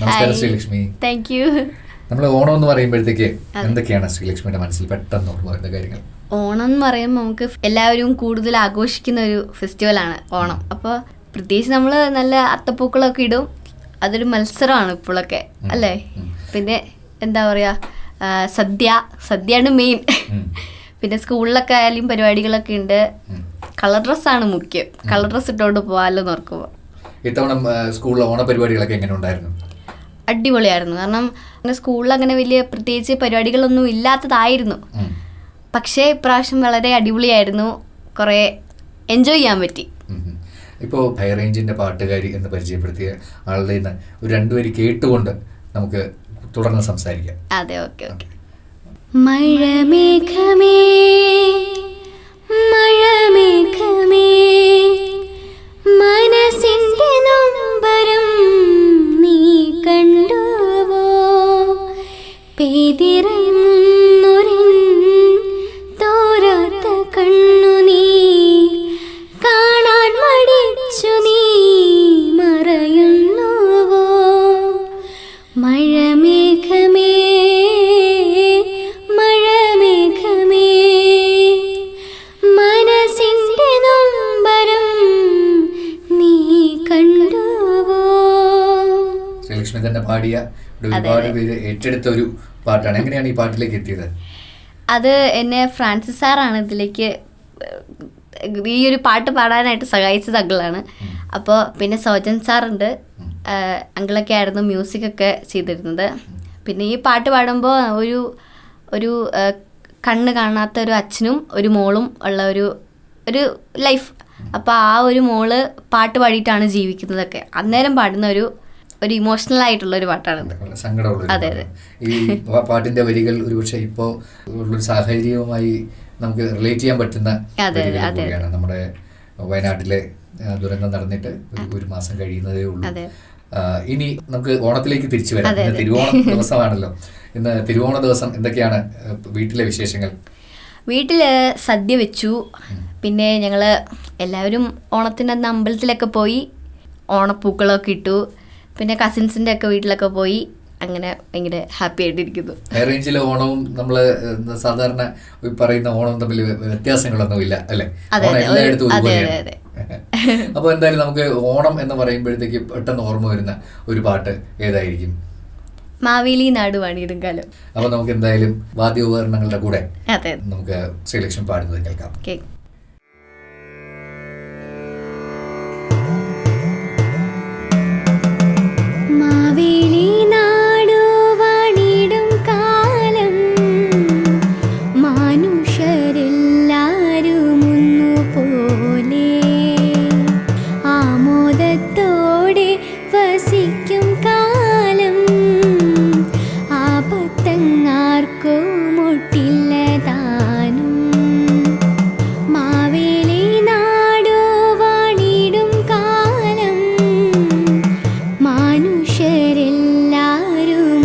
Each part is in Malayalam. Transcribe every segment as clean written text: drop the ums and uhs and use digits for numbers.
നമസ്കാരം ശ്രീലക്ഷ്മി. Thank you. നമ്മൾ ഓണം എന്ന് പറയുമ്പോഴത്തേക്ക് എന്തൊക്കെയാണ് ശ്രീലക്ഷ്മിയുടെ മനസ്സിൽ പെട്ടെന്ന് ഓർമ്മ വരുന്ന കാര്യങ്ങൾ? ഓണം എന്ന് പറയുമ്പോൾ നമുക്ക് എല്ലാവരും കൂടുതൽ ആഘോഷിക്കുന്ന ഒരു ഫെസ്റ്റിവലാണ് ഓണം. അപ്പോൾ പ്രത്യേകിച്ച് നമ്മൾ നല്ല അത്തപ്പൂക്കളൊക്കെ ഇടും. അതൊരു മത്സരമാണ് ഇപ്പോഴൊക്കെ അല്ലേ. പിന്നെ എന്താ പറയുക, സദ്യയാണ് മെയിൻ. പിന്നെ സ്കൂളിലൊക്കെ ആയാലും പരിപാടികളൊക്കെ ഉണ്ട്. കളർ ഡ്രസ്സാണ് മുഖ്യം. കളർ ഡ്രസ്സ് ഇട്ടുകൊണ്ട് പോകാമല്ലോ നോക്കുമ്പോൾ. ഇത്തവണ സ്കൂളിലെ ഓണ പരിപാടികളൊക്കെ എങ്ങനെ ഉണ്ടായിരുന്നു? അടിപൊളിയായിരുന്നു. കാരണം സ്കൂളിൽ അങ്ങനെ വലിയ പ്രത്യേകിച്ച് പരിപാടികളൊന്നും ഇല്ലാത്തതായിരുന്നു. പക്ഷേ ഇപ്രാവശ്യം വളരെ അടിപൊളിയായിരുന്നു. കുറേ എൻജോയ് ചെയ്യാൻ പറ്റി. ഇപ്പോൾ ഹൈ റേഞ്ചിൻ്റെ പാട്ടുകാരി എന്ന് പരിചയപ്പെടുത്തിയ ആളുടെ നിന്ന് ഒരു രണ്ടുപേര് കേട്ടുകൊണ്ട് നമുക്ക് തുടർന്ന് സംസാരിക്കാം. അതെ, ഓക്കെ ഓക്കെ. മഴമേഘമേ മഴമേഘമേ മനസ്സിൻ്റെ നൊമ്പരം നീ കണ്ടുവോ, പെയ്തിറങ്ങുന്നൊരു തോരാത്ത കണ്ണു നീ കാണാൻ മടിച്ചു നീ മറയുന്നുവോ. മഴമേഘമേ മഴമേഘമേ മനസ്സിൻ്റെ നൊമ്പരം നീ കണ്ടുവോ. ശ്രീലക്ഷ്മി തന്നെ പാടിയ ഒരുപാട് പേര് ഏറ്റെടുത്ത ഒരു പാട്ടാണ്. എങ്ങനെയാണ് ഈ പാട്ടിലേക്ക് എത്തിയത്? അത് എന്നെ ഫ്രാൻസിസ് സാറാണ് ഇതിലേക്ക് ഈ ഒരു പാട്ട് പാടാനായിട്ട് സഹായിച്ചത് അങ്കിളാണ്. അപ്പോൾ പിന്നെ സോജൻ സാറുണ്ട്, അങ്കിളൊക്കെ ആയിരുന്നു മ്യൂസിക്കൊക്കെ ചെയ്തിരുന്നത്. പിന്നെ ഈ പാട്ട് പാടുമ്പോൾ ഒരു കണ്ണ് കാണാത്ത ഒരു അച്ഛനും ഒരു മോളും ഉള്ള ഒരു ലൈഫ്. അപ്പോൾ ആ ഒരു മോള് പാട്ട് പാടിയിട്ടാണ് ജീവിക്കുന്നതൊക്കെ. അന്നേരം പാടുന്ന ഒരു ഇമോഷണൽ ആയിട്ടുള്ള ഒരു പാട്ടാണ്. അതെ അതെ. ഈ പാട്ടിന്റെ വരികൾ ഒരുപക്ഷെ ഇപ്പോൾ ഉള്ളൊരു സാഹചര്യവുമായി നമുക്ക് റിലേറ്റ് ചെയ്യാൻ പറ്റുന്ന വരികളാണ്. നമ്മുടെ വയനാട്ടിലെ ദുരന്തം നടന്നിട്ട് ഒരു മാസം കഴിയുന്നതേ ഉള്ളൂ. ഇനി നമുക്ക് ഓണത്തിലേക്ക് തിരിച്ചു വരാം. ഇന്ന് തിരുവോണ ദിവസമാണല്ലോ. ഇന്ന് തിരുവോണ ദിവസം എന്തൊക്കെയാണ് വീട്ടിലെ വിശേഷങ്ങൾ? വീട്ടിൽ സദ്യ വെച്ചു. പിന്നെ ഞങ്ങൾ എല്ലാവരും ഓണത്തിൻ്റെ അന്ന് അമ്പലത്തിലൊക്കെ പോയി ഓണപ്പൂക്കളൊക്കെ ഇട്ടു. പിന്നെ കസിൻസിൻ്റെ ഒക്കെ വീട്ടിലൊക്കെ പോയി. അങ്ങനെ ഭയങ്കര ഹാപ്പി ആയിട്ടിരിക്കുന്നു. ഹൈ റേഞ്ചിലെ ഓണവും നമ്മൾ സാധാരണ പറയുന്ന ഓണവും തമ്മിൽ വ്യത്യാസങ്ങളൊന്നും ഇല്ല അല്ലേ? എല്ലായിടത്തും ഒരുപോലെയാണ്. അപ്പോൾ എന്തായാലും നമുക്ക് ഓണം എന്ന് പറയുമ്പോഴത്തേക്ക് പെട്ടെന്ന് ഓർമ്മ വരുന്ന ഒരു പാട്ട് ഏതായിരിക്കും? മാവേലി നാട് വാണിയിടും കാലം. അപ്പോൾ നമുക്ക് എന്തായാലും വാദ്യോപകരണങ്ങളുടെ കൂടെ നമുക്ക് ശ്രീലക്ഷ്മി പാടുന്നത് കേൾക്കാം. മാവേലി നാടു വാണിടും കാലം മനുഷ്യരെല്ലാരും ഒന്നുപോലെ ആമോദത്തോടെ വസിക്കും കാലം ആപത്തങ്ങാർക്കോ മുട്ടില്ല താനും. മാവേലി നാടു വാണിടും കാലം മനുഷ്യരെല്ലാരും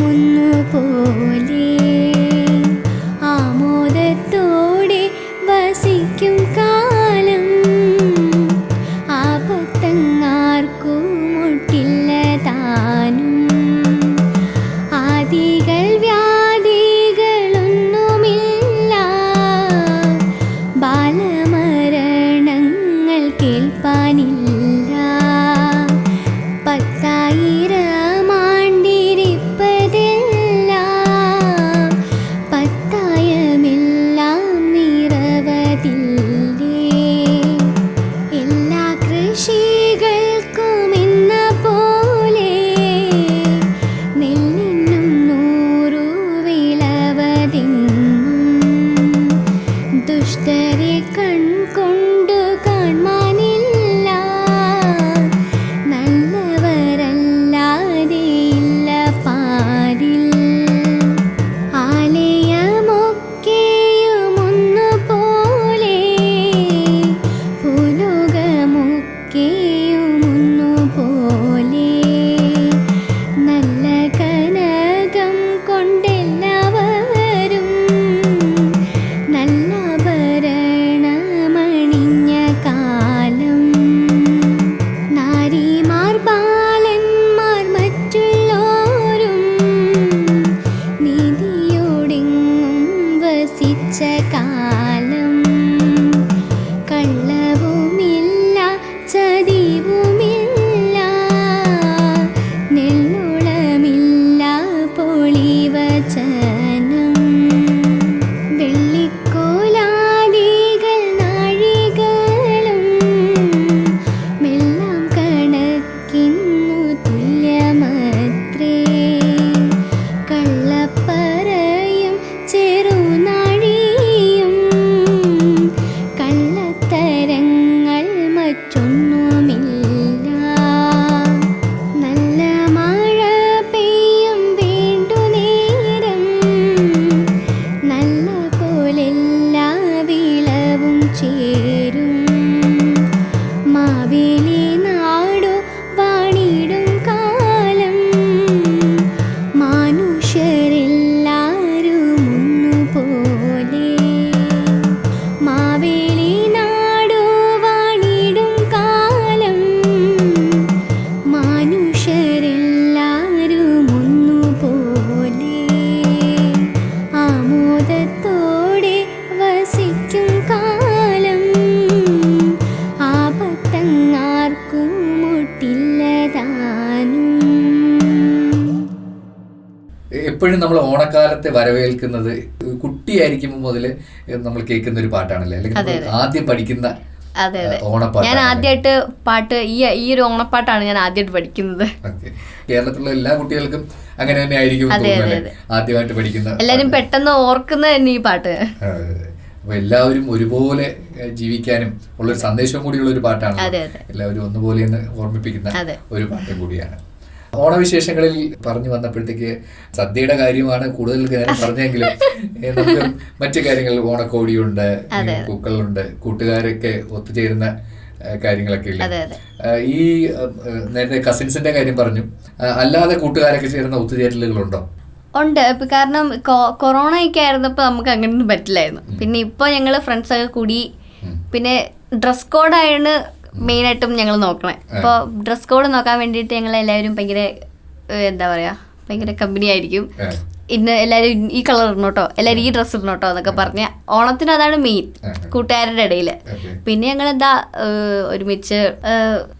ഒന്നുപോലെ ആമോദത്തോടെ വസിക്കും കാലം ആപത്തങ്ങാർക്കു മുട്ടില്ല താനും. ആദികൾ വ്യാധികളൊന്നുമില്ല, ബാലമരണങ്ങൾ കേൾപ്പാനില്ല. 10,000 എപ്പോഴും നമ്മൾ ഓണക്കാലത്തെ വരവേൽക്കുന്നത് കുട്ടിയായിരിക്കുമ്പോൾ മുതൽ നമ്മൾ കേൾക്കുന്ന ഒരു പാട്ടാണല്ലേ, അല്ലെങ്കിൽ നമ്മൾ ആദ്യം പഠിക്കുന്ന അതെ അതെ ഓണപ്പാട്ട്. ഞാൻ ആദ്യമായിട്ട് പാട്ട് ഈ ഒരു ഓണപ്പാട്ടാണ് ഞാൻ ആദ്യമായിട്ട് പഠിക്കുന്നത്. കേരളത്തിലുള്ള എല്ലാ കുട്ടികൾക്കും അങ്ങനെ തന്നെ ആയിരിക്കും ആദ്യമായിട്ട് പഠിക്കുന്ന. എല്ലാരും പെട്ടെന്ന് ഓർക്കുന്നത് തന്നെ ഈ പാട്ട്. അപ്പൊ എല്ലാവരും ഒരുപോലെ ജീവിക്കാനും ഉള്ളൊരു സന്ദേശവും കൂടിയുള്ള ഒരു പാട്ടാണ്. എല്ലാവരും ഒന്നുപോലെ എന്ന് ഓർമ്മിപ്പിക്കുന്ന ഒരു പാട്ടും കൂടിയാണ്. ഓണവിശേഷങ്ങളിൽ പറഞ്ഞു വന്നപ്പോഴത്തേക്ക് സദ്യയുടെ കാര്യമാണ് കൂടുതൽ നേരം പറഞ്ഞെങ്കിലും നമുക്ക് മറ്റു കാര്യങ്ങൾ, ഓണക്കോടിയുണ്ട്, പൂക്കളുണ്ട്, കൂട്ടുകാരൊക്കെ ഒത്തുചേരുന്ന കാര്യങ്ങളൊക്കെ ഇല്ല. ഈ നേരത്തെ കസിൻസിന്റെ കാര്യം പറഞ്ഞു, അല്ലാതെ കൂട്ടുകാരൊക്കെ ചേരുന്ന ഒത്തുചേരലുകളുണ്ടോ? ഉണ്ട്. കാരണം കൊറോണ ഒക്കെ ആയിരുന്നപ്പോൾ നമുക്ക് അങ്ങനെയൊന്നും പറ്റില്ലായിരുന്നു. പിന്നെ ഇപ്പോൾ ഞങ്ങൾ ഫ്രണ്ട്സൊക്കെ കൂടി, പിന്നെ ഡ്രസ് കോഡായാണ് മെയിനായിട്ടും ഞങ്ങൾ നോക്കണേ. അപ്പോൾ ഡ്രസ് കോഡ് നോക്കാൻ വേണ്ടിയിട്ട് ഞങ്ങൾ എല്ലാവരും ഭയങ്കര എന്താ പറയുക, ഭയങ്കര കമ്പനി ആയിരിക്കും. ഇന്ന് എല്ലാവരും ഈ കളർ ഇടണോട്ടോ, എല്ലാവരും ഈ ഡ്രസ്സ് ഇടണോട്ടോ എന്നൊക്കെ പറഞ്ഞ ഓണത്തിന് അതാണ് മെയിൻ കൂട്ടുകാരുടെ ഇടയിൽ. പിന്നെ ഞങ്ങൾ എന്താ ഒരുമിച്ച്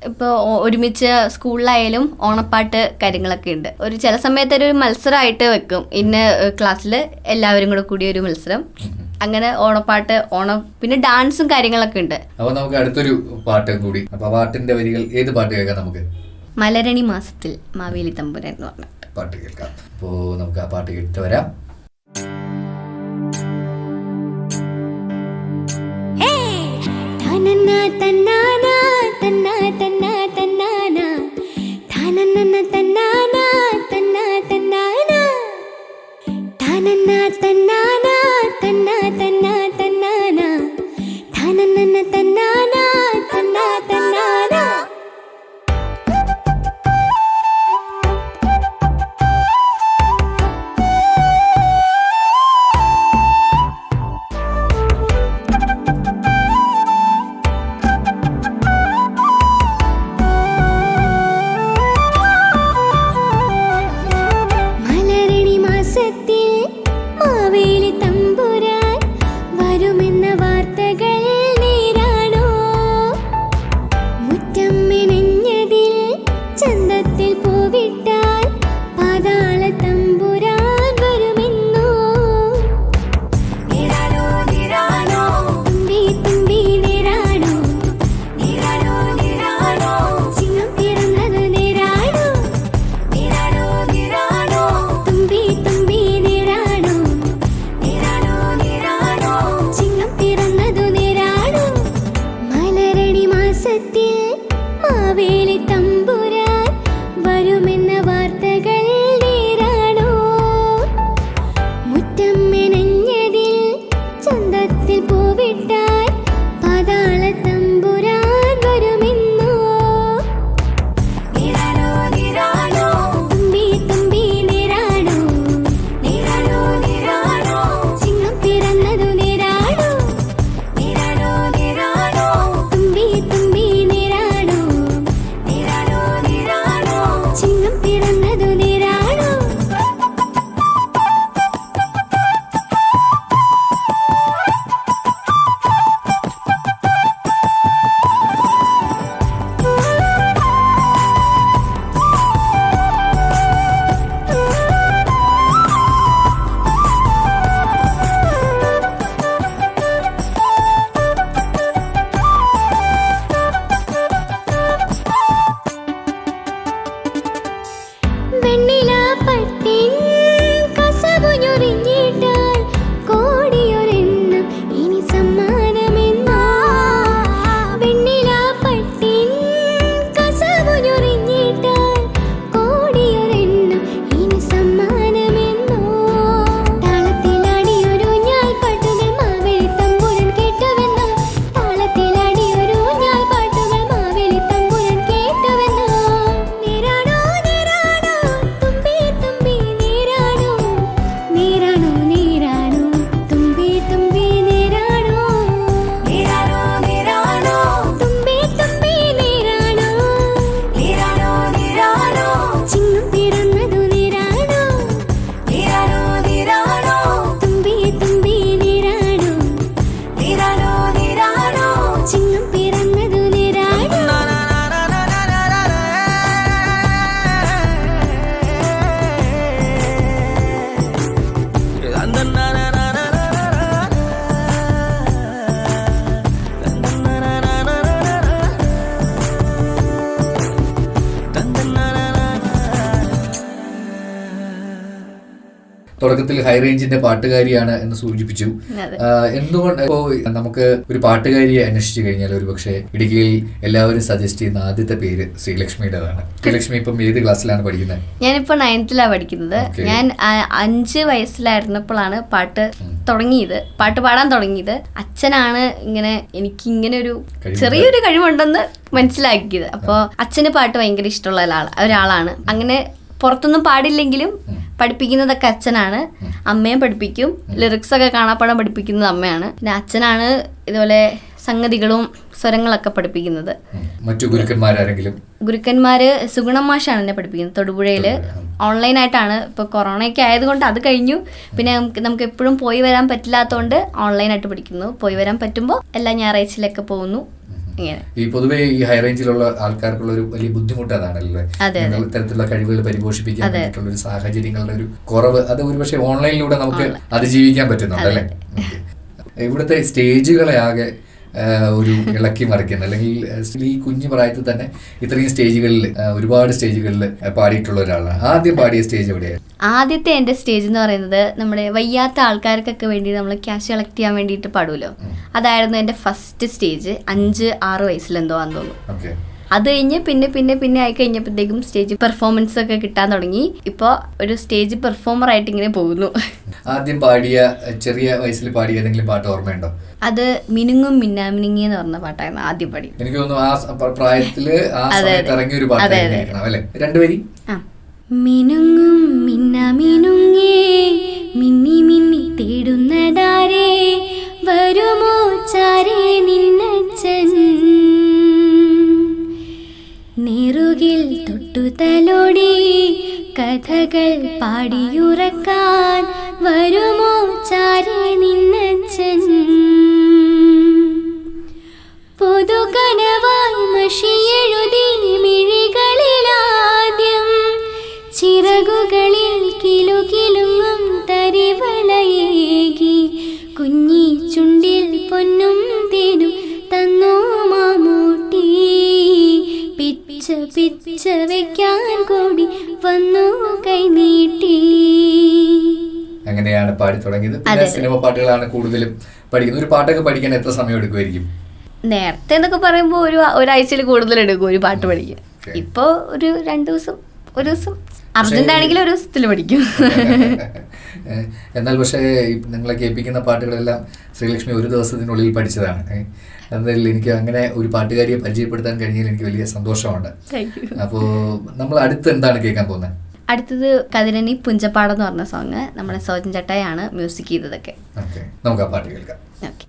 ഇപ്പോൾ ഒരുമിച്ച് സ്കൂളിലായാലും ഓണപ്പാട്ട് കാര്യങ്ങളൊക്കെ ഉണ്ട്. ഒരു ചില സമയത്ത് ഒരു മത്സരമായിട്ട് വെക്കും, ഇന്ന ക്ലാസ്സിൽ എല്ലാവരും കൂടെ കൂടി ഒരു മത്സരം. അങ്ങനെ ഓണപ്പാട്ട്, പിന്നെ ഡാൻസും കാര്യങ്ങളൊക്കെ ഉണ്ട്. അപ്പൊ നമുക്ക് അടുത്തൊരു പാട്ട് കൂടി. അപ്പൊ പാട്ടിന്റെ വരികൾ ഏത് പാട്ട് കേൾക്കാം നമുക്ക്? മലരണി മാസത്തിൽ മാവേലി തമ്പുരാൻ എന്ന് പറഞ്ഞ പാട്ട് കേൾക്കാം. അപ്പോ നമുക്ക് ആ പാട്ട് കേട്ട് വരാം. തുടക്കത്തിൽ ഹൈ റേഞ്ചിന്റെ പാട്ടുകാരിയാണ് എന്ന് സൂചിപ്പിച്ചു. എന്തുകൊണ്ട് ഇപ്പോ നമുക്ക് ഒരു പാട്ടുകാരിയെ അന്വേഷിച്ചു കഴിഞ്ഞാൽ ഒരു പക്ഷേ ഇടുക്കിയിൽ എല്ലാവരും സജസ്റ്റ് ചെയ്യുന്ന ആദ്യത്തെ പേര് ശ്രീലക്ഷ്മിയുടേതാണ്. ശ്രീലക്ഷ്മി ഇപ്പം ഏത് ക്ലാസ്സിലാണ് പഠിക്കുന്നത്? ഞാനിപ്പോ 9th പഠിക്കുന്നത്. ഞാൻ 5 വയസ്സിലായിരുന്നപ്പോഴാണ് പാട്ട് പാടാൻ തുടങ്ങിയത്. അച്ഛനാണ് എനിക്ക് ഇങ്ങനെ ഒരു ചെറിയൊരു കഴിവുണ്ടെന്ന് മനസ്സിലാക്കിയത്. അപ്പോൾ അച്ഛന് പാട്ട് ഭയങ്കര ഇഷ്ടമുള്ള ഒരാളാണ്. അങ്ങനെ പുറത്തൊന്നും പാടില്ലെങ്കിലും പഠിപ്പിക്കുന്നതൊക്കെ അച്ഛനാണ്. അമ്മയും പഠിപ്പിക്കും. ലിറിക്സ് ഒക്കെ കാണാപ്പാടം പഠിപ്പിക്കുന്നത് അമ്മയാണ്. പിന്നെ അച്ഛനാണ് ഇതുപോലെ സംഗതികളും സ്വരങ്ങളൊക്കെ പഠിപ്പിക്കുന്നത്. മറ്റു ഗുരുക്കന്മാരാരെങ്കിലും? ഗുരുക്കന്മാര് സുഗുണം മാഷാണ് എന്നെ പഠിപ്പിക്കുന്നത് തൊടുപുഴയില്. ഓൺലൈനായിട്ടാണ്. ഇപ്പോൾ കൊറോണയൊക്കെ ആയതുകൊണ്ട് അത് കഴിഞ്ഞു. പിന്നെ നമുക്ക് എപ്പോഴും പോയി വരാൻ പറ്റില്ലാത്തതുകൊണ്ട് ഓൺലൈനായിട്ട് പഠിക്കുന്നു. പോയി വരാൻ പറ്റുമ്പോൾ എല്ലാ ഞായറാഴ്ചയിലൊക്കെ പോകുന്നു. ഈ പൊതുവെ ഈ ഹൈ റേഞ്ചിലുള്ള ആൾക്കാർക്കുള്ള ഒരു വലിയ ബുദ്ധിമുട്ട് അതാണല്ലേ, ഇത്തരത്തിലുള്ള കഴിവുകൾ പരിപോഷിപ്പിക്കാൻ വേണ്ടിയിട്ടുള്ള ഒരു സാഹചര്യങ്ങളുടെ ഒരു കുറവ്. അത് ഒരുപക്ഷെ ഓൺലൈനിലൂടെ നമുക്ക് അതിജീവിക്കാൻ പറ്റുന്നുണ്ടല്ലേ. ഇവിടുത്തെ സ്റ്റേജുകളെ ആകെ ഒരു ഇളക്കി മറിക്കുന്ന, അല്ലെങ്കിൽ ഈ കുഞ്ഞു പ്രായത്തിൽ തന്നെ ഇത്രയും സ്റ്റേജുകളിൽ ഒരുപാട് സ്റ്റേജുകളിൽ പാടിയിട്ടുള്ള ഒരാളാണ്. ആദ്യം പാടിയ സ്റ്റേജ് എവിടെയായിരുന്നു? ആദ്യത്തെ എൻ്റെ സ്റ്റേജ് എന്ന് പറയുന്നത് നമ്മുടെ വയ്യാത്ത ആൾക്കാർക്കൊക്കെ വേണ്ടി നമ്മൾ ക്യാഷ് കളക്ട് ചെയ്യാൻ വേണ്ടിയിട്ട് പാടുമല്ലോ, അതായിരുന്നു എൻ്റെ ഫസ്റ്റ് സ്റ്റേജ്. 5-6 വയസ്സിലെന്തോ ആണെന്ന് തോന്നുന്നു. അത് കഴിഞ്ഞ് പിന്നെ ആയി കഴിഞ്ഞപ്പോഴത്തേക്കും സ്റ്റേജ് പെർഫോമൻസ് ഒക്കെ കിട്ടാൻ തുടങ്ങി. ഇപ്പോൾ ഒരു സ്റ്റേജ് പെർഫോമർ ആയിട്ട് ഇങ്ങനെ പോകുന്നു. ആദ്യം പാടിയ, ചെറിയ വയസ്സിൽ പാടിയ ഏതെങ്കിലും പാട്ട് ഓർമ്മയുണ്ടോ? അത് മിനുങ്ങും മിന്നാമിനുങ്ങി എന്ന് പറഞ്ഞ പാട്ടായിരുന്നു ആദ്യം പാടി. എനിക്ക് തോന്നുന്നു ആ പ്രായത്തില് ഇറങ്ങിയ ഒരു പാട്ടായിരിക്കണം അല്ലേ? രണ്ടുപേരും മിനുങ്ങും മിന്നാമിനുങ്ങേ മിന്നി മിന്നി തേടുന്നതാരേ വരുമോ ചാരേ നിന്നച്ചൻ നെറുകിൽ തൊട്ടു തലോടി കഥകൾ പാടിയുറക്കാൻ വരുമോ ചാരേ നിന്നച്ചൻ പുതുകനവായി മഷിയെഴുതി മിഴികളിലാദ്യം ചിറകുകളിൽ കിലുകിലുങ്ങും തരിവളയേകി കുഞ്ഞി ചുണ്ടിൽ പൊന്നും തേനും തന്നോ മാമൂട്ടി പിച്ച പിച്ച വെക്കാൻ കൂടി വന്നു കൈനീട്ടി. അങ്ങനെയാണ് പാടി തുടങ്ങിയത്. പിന്നെ സിനിമ പാട്ടുകളാണ് കൂടുതലും പഠിക്കുന്നത്. ഒരു പാട്ടൊക്കെ പഠിക്കാൻ എത്ര സമയം എടുക്കുമായിരിക്കും? നേരത്തെ എന്നൊക്കെ പറയുമ്പോൾ ഒരാഴ്ചയിൽ കൂടുതൽ എടുക്കും ഒരു പാട്ട് പഠിക്കും. ഇപ്പോൾ ഒരു 2 ദിവസം, ഒരു ദിവസം അർജന്റ് ആണെങ്കിൽ ഒരു ദിവസത്തിൽ പഠിക്കും. എന്നാൽ പക്ഷേ നിങ്ങളെ കേൾപ്പിക്കുന്ന പാട്ടുകളെല്ലാം ശ്രീലക്ഷ്മി ഒരു ദിവസത്തിനുള്ളിൽ പഠിച്ചതാണ്. എന്തായാലും എനിക്ക് അങ്ങനെ ഒരു പാട്ടുകാരിയെ പരിചയപ്പെടുത്താൻ കഴിഞ്ഞാൽ എനിക്ക് വലിയ സന്തോഷമുണ്ട്. അപ്പോൾ നമ്മൾ അടുത്ത് എന്താണ് കേൾക്കാൻ പോകുന്നത്? അടുത്തത് കതിരണി പുഞ്ചപ്പാടം എന്ന് പറഞ്ഞ സോങ്. നമ്മുടെ സോജൻ ചട്ടയാണ് മ്യൂസിക് ചെയ്തതൊക്കെ. നമുക്ക് ആ പാട്ട് കേൾക്കാം. ഓക്കെ.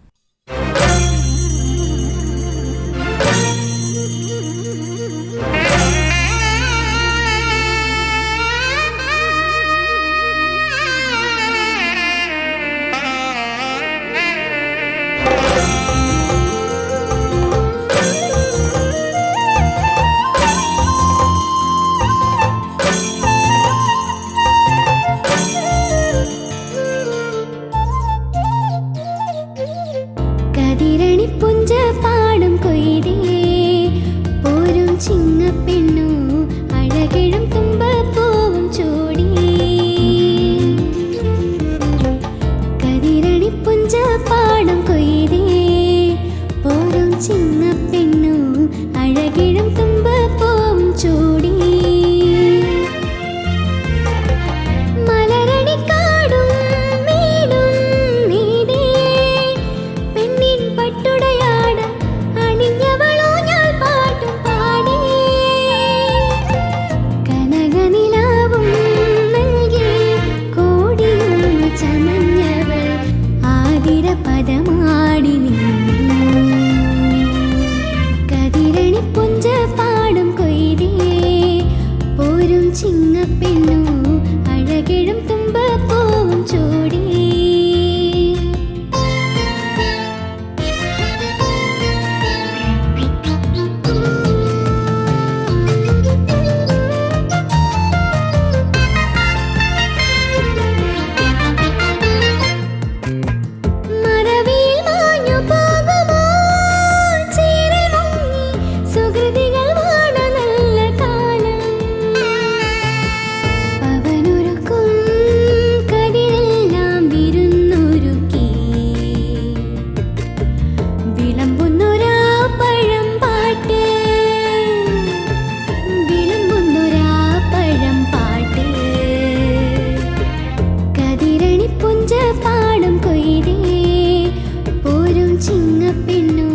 ചിങ്ങപ്പെണ്ണു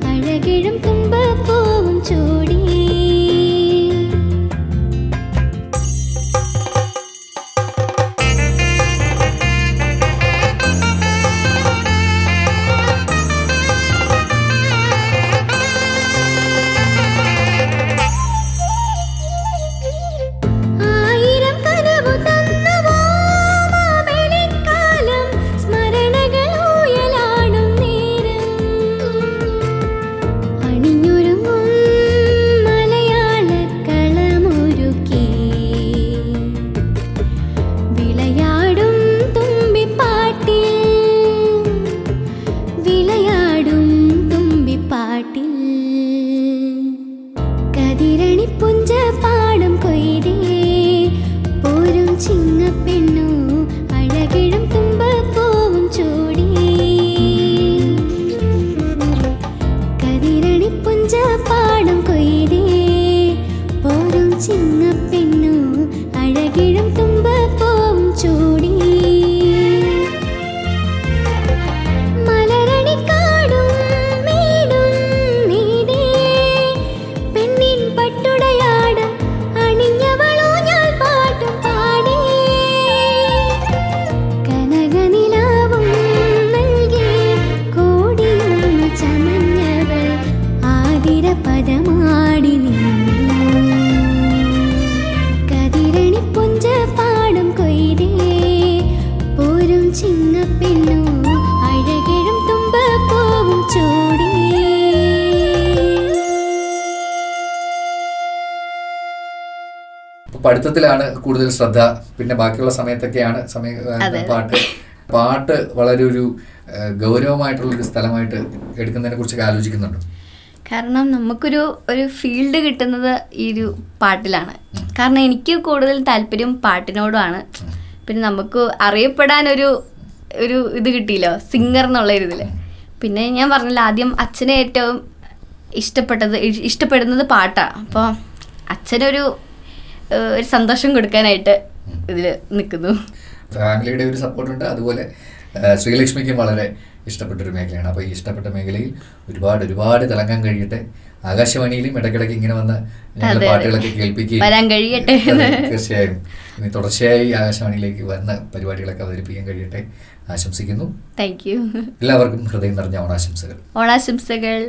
അഴകിഴും തുമ്പപ്പൂവും ചൂടി. പഠിത്തത്തിലാണ് കൂടുതൽ ശ്രദ്ധ, പിന്നെ ബാക്കിയുള്ള സമയത്തൊക്കെയാണ് പാട്ട് വളരെ ഒരു ഗൗരവമായിട്ടുള്ളൊരു സ്ഥലമായിട്ട് എടുക്കുന്നതിനെ കുറിച്ചൊക്കെ ആലോചിക്കുന്നുണ്ട്. കാരണം നമുക്കൊരു ഫീൽഡ് കിട്ടുന്നത് ഈ ഒരു പാട്ടിലാണ്. കാരണം എനിക്ക് കൂടുതൽ താല്പര്യം പാട്ടിനോടാണ്. പിന്നെ നമുക്ക് അറിയപ്പെടാനൊരു ഇത് കിട്ടിയില്ലോ, സിംഗർ എന്നുള്ള ഒരു ഇതിൽ. പിന്നെ ഞാൻ പറഞ്ഞില്ല, ആദ്യം അച്ഛനെ ഏറ്റവും ഇഷ്ടപ്പെടുന്നത് പാട്ടാണ്. അപ്പോൾ അച്ഛനൊരു സന്തോഷം കൊടുക്കാനായിട്ട് ഇതിൽ നിൽക്കുന്നു. ഫാമിലിയുടെ ഒരു സപ്പോർട്ടുണ്ട്. അതുപോലെ ശ്രീലക്ഷ്മിക്കും വളരെ ഇഷ്ടപ്പെട്ടൊരു മേഖലയാണ്. അപ്പോൾ ഈ ഇഷ്ടപ്പെട്ട മേഖലയിൽ ഒരുപാട് തിളങ്ങാൻ കഴിയട്ടെ. ആകാശവാണിയിലും ഇടയ്ക്കിടയ്ക്ക് ഇങ്ങനെ വന്ന് പാട്ടുകളൊക്കെ കേൾപ്പിക്കുകയും വരാൻ കഴിയട്ടെ. തീർച്ചയായും ഇനി തുടർച്ചയായി ആകാശവാണിയിലേക്ക് വന്ന പരിപാടികളൊക്കെ അവതരിപ്പിക്കാൻ കഴിയട്ടെ ആശംസിക്കുന്നു. Thank you. എല്ലാവർക്കും ഹൃദയം നിറഞ്ഞ ഓണാശംസകൾ.